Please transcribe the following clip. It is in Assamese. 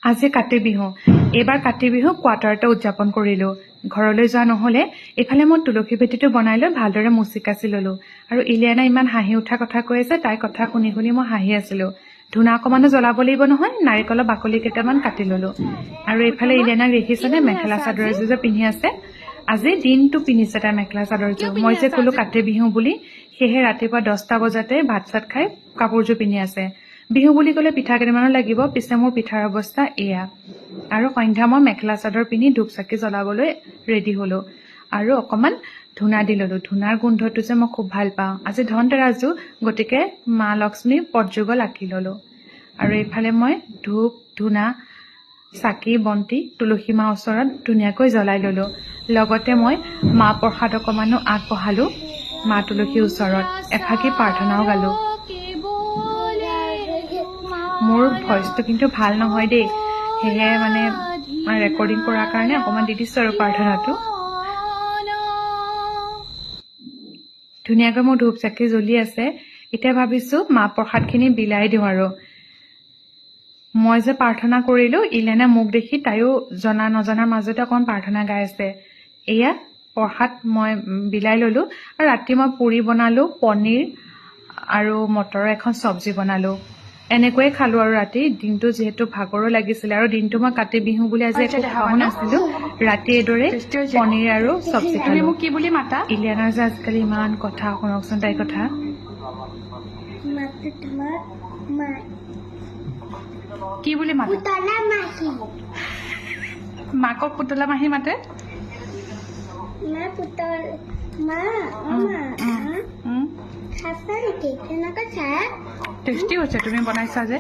আজি কাতি বিহু এবাৰ কাতি বিহু কোৱাৰ্টাৰতে উদযাপন কৰিলো ঘৰলৈ যোৱা নহলে এফালে মই তুলসী ভেটিটো বনাই লৈ ভালদৰে মুচি কাচি ললো আৰু ইলিয়ানা ইমান হাঁহি উঠা কথা কৈ আছে তাই কথা শুনি শুনি মই হাঁহি আছিলো ধুনা অকমানো জ্বলাব লাগিব নহয় নাৰিকলৰ বাকলি কেইটামান কাটি ললো আৰু এফালে ইলিয়ানাক দেখিছেনে মেখেলা চাদৰ এযোৰ যে পিন্ধি আছে আজি দিনটো পিন্ধিছে তাই মেখেলা চাদৰযোৰ মই যে ক'লো কাতি বিহু বুলি সেয়ে ৰাতিপুৱা 10টা বজাতে ভাত চাত খাই কাপোৰযোৰ পিন্ধি আছে বিহু বুলি ক'লে পিঠা কেইটামানো লাগিব পিছে মোৰ পিঠাৰ অৱস্থা এয়া আৰু সন্ধ্যা মই মেখেলা চাদৰ পিন্ধি ধূপ চাকি জ্বলাবলৈ ৰেডি হলো আৰু অকমান ধুনা দি ললো ধুনাৰ গোন্ধটো যে মই খুব ভাল পাওঁ আজি ধনতেৰাজো গতিকে মা লক্ষ্মী পদযুগল আঁকি ললো আৰু এইফালে মই ধূপ ধুনা চাকি বন্তি তুলসী মা ওচৰত ধুনীয়াকৈ জ্বলাই ললো লগতে মই মা প্ৰসাদ অকমানো আগবঢ়ালো মা তুলসীৰ ওচৰত এফাকি প্ৰাৰ্থনাও গালো মোৰ ভইচটো কিন্তু ভাল নহয় দেই সেয়ে মানে ৰেকৰ্ডিং কৰাৰ কাৰণে অকমান দি দিছো আৰু প্ৰাৰ্থনাটো ধুনীয়াকৈ মোৰ ধূপ চাকি জ্বলি আছে এতিয়া ভাবিছো মা প্ৰসাদখিনি বিলাই দিওঁ আৰু মই যে প্ৰাৰ্থনা কৰিলো ইলেনা মোক দেখি তাইও জনা নজনাৰ মাজতে অকণ প্ৰাৰ্থনা গাই আছে এয়া প্ৰসাদ মই বিলাই ললো আৰু ৰাতি মই পুৰি বনালো পনীৰ আৰু মটৰৰ এখন চব্জি বনালো এনেকৈয়ে খালো আৰু ৰাতি দিনটো যেহেতু ভাগৰো লাগিছিল আৰু দিনটো মই কাতি বিহু বুলি আজি একো খোৱা নাছিলো ৰাতি এদৰে পনীৰ আৰু চব্জি খালো মোক কি বুলি মাতা ইলিয়ানাৰ যে আজিকালি ইমান কথা শুনকচোন তাইৰ কথা কি বুলি মাতে মাকক পুতলা মাহী মাতে টেষ্টি হৈছে তুমি বনাইছা যে